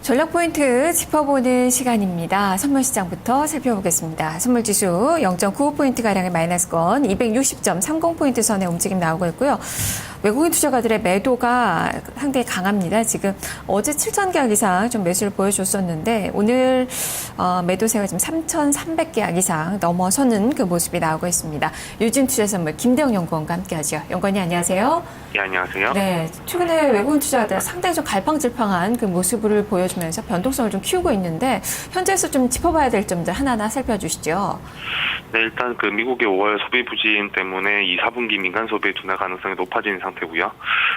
전략 포인트 짚어보는 시간입니다. 선물 시장부터 살펴보겠습니다. 선물 지수 0.95포인트가량의 마이너스권 260.30포인트 선의 움직임 나오고 있고요. 외국인 투자가들의 매도가 상당히 강합니다. 지금 어제 7,000계약 이상 좀 매수를 보여줬었는데 오늘 매도세가 지금 3,300계약 이상 넘어서는 그 모습이 나오고 있습니다. 유진투자선물 김대영 연구원과 함께하죠. 연구원님 안녕하세요. 네, 안녕하세요. 네, 최근에 외국인 투자가들 상당히 좀 갈팡질팡한 그 모습을 보여주면서 변동성을 좀 키우고 있는데 현재에서 좀 짚어봐야 될 점들 하나하나 살펴주시죠. 네, 일단 그 미국의 5월 소비 부진 때문에 2, 4분기 민간 소비의 둔화 가능성이 높아진 상태고요.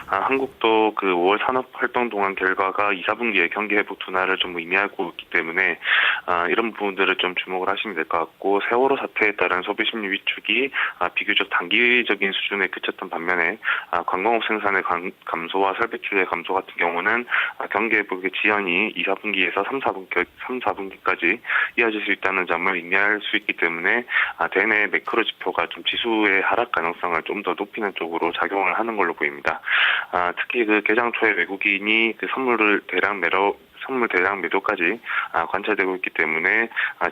한국도 그 5월 산업 활동 동안 결과가 2, 4분기에 경기 회복 둔화를 좀 의미하고 있기 때문에 이런 부분들을 좀 주목을 하시면 될 것 같고, 세월호 사태에 따른 소비 심리 위축이 비교적 단기적인 수준에 그쳤던 반면에 관광업 생산의 감소와 설비 출의 감소 같은 경우는 경기 회복의 지연이 2, 4분기에서 3, 4분기까지 이어질 수 있다는 점을 의미할 수 있기 때문에 대내 매크로 지표가 좀 지수의 하락 가능성을 좀 더 높이는 쪽으로 작용을 하는 걸로 보입니다. 특히 그 개장 초에 외국인이 그 선물 대량 매도까지 관찰되고 있기 때문에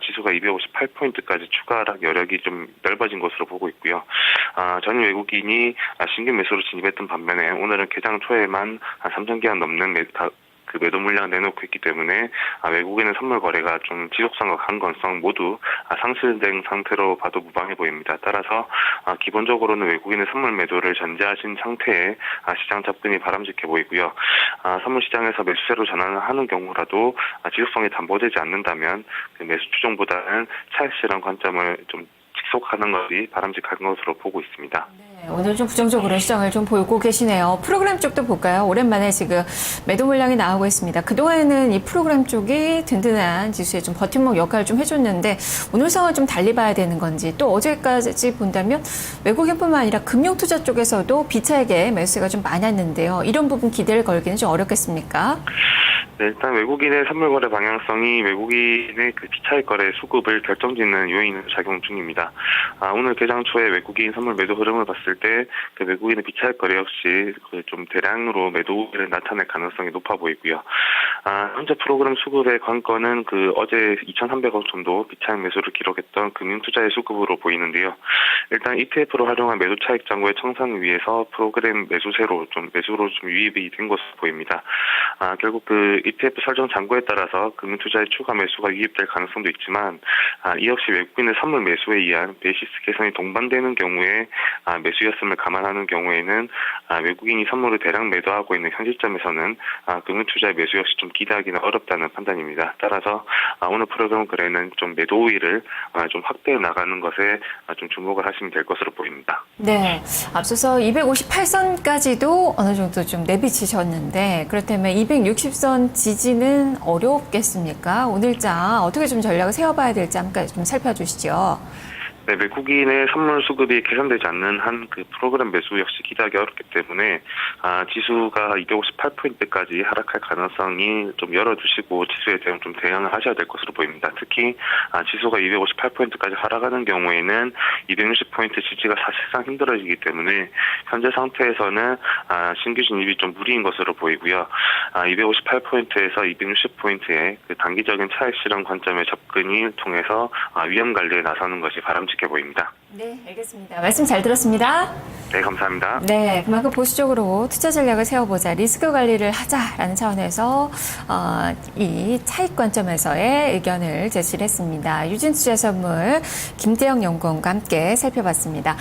지수가 258포인트까지 추가 하락 여력이 좀 넓어진 것으로 보고 있고요. 전일 외국인이 신규 매수로 진입했던 반면에 오늘은 개장 초에만 3,000계약 넘는 그 매도 물량을 내놓고 있기 때문에 외국인의 선물 거래가 좀 지속성과 강건성 모두 상실된 상태로 봐도 무방해 보입니다. 따라서 기본적으로는 외국인의 선물 매도를 전제하신 상태에 시장 접근이 바람직해 보이고요. 선물 시장에서 매수세로 전환을 하는 경우라도 지속성이 담보되지 않는다면 그 매수 추종보다는 차익 실현 관점을 좀 지속하는 것이 바람직한 것으로 보고 있습니다. 네, 오늘 좀 부정적으로 시장을 좀 보고 계시네요. 프로그램 쪽도 볼까요? 오랜만에 지금 매도 물량이 나오고 있습니다. 그동안에는 이 프로그램 쪽이 든든한 지수에 좀 버팀목 역할을 좀 해줬는데 오늘 상황을 좀 달리 봐야 되는 건지, 또 어제까지 본다면 외국인뿐만 아니라 금융투자 쪽에서도 비차익의 매수가 좀 많았는데요. 이런 부분 기대를 걸기는 좀 어렵겠습니까? 네, 일단 외국인의 선물 거래 방향성이 외국인의 그 비차익 거래 수급을 결정짓는 요인으로 작용 중입니다. 오늘 개장 초에 외국인 선물 매도 흐름을 봤을 때 그 외국인의 비차익 거래 역시 그 좀 대량으로 매도를 나타낼 가능성이 높아 보이고요. 현재 프로그램 수급의 관건은 그 어제 2,300억 정도 비차익 매수를 기록했던 금융투자의 수급으로 보이는데요. 일단 ETF로 활용한 매도 차익 잔고의 청산을 위해서 프로그램 매수로 좀 유입이 된 것으로 보입니다. 결국 그 ETF 설정 잔고에 따라서 금융투자의 추가 매수가 유입될 가능성도 있지만 이 역시 외국인의 선물 매수에 의한 베이시스 개선이 동반되는 경우에 매수였음을 감안하는 경우에는 외국인이 선물을 대량 매도하고 있는 현 시점에서는 금융투자의 매수 역시 좀 기대하기는 어렵다는 판단입니다. 따라서 오늘 프로그램 거래는 좀 매도 우위를 좀 확대해 나가는 것에 좀 주목을 하시면 될 것으로 보입니다. 네, 앞서서 258선까지도 어느 정도 좀 내비치셨는데 그렇다면 260선 지지는 어렵겠습니까? 오늘자 어떻게 좀 전략을 세워봐야 될지 함께 좀 살펴주시죠. 네, 외국인의 선물 수급이 개선되지 않는 한 그 프로그램 매수 역시 기대하기 어렵기 때문에 지수가 258포인트까지 하락할 가능성이 좀 열어두시고 지수에 대한 좀 대응을 하셔야 될 것으로 보입니다. 특히 지수가 258포인트까지 하락하는 경우에는 260포인트 지지가 사실상 힘들어지기 때문에 현재 상태에서는 신규 진입이 좀 무리인 것으로 보이고요. 258포인트에서 260포인트의 그 단기적인 차익 실현 관점의 접근을 통해서 위험 관리에 나서는 것이 바람직해 보입니다. 네, 알겠습니다. 말씀 잘 들었습니다. 네, 감사합니다. 네, 그만큼 보수적으로 투자 전략을 세워보자, 리스크 관리를 하자라는 차원에서 이 차익 관점에서의 의견을 제시를 했습니다. 유진투자선물 김대영 연구원과 함께 살펴봤습니다.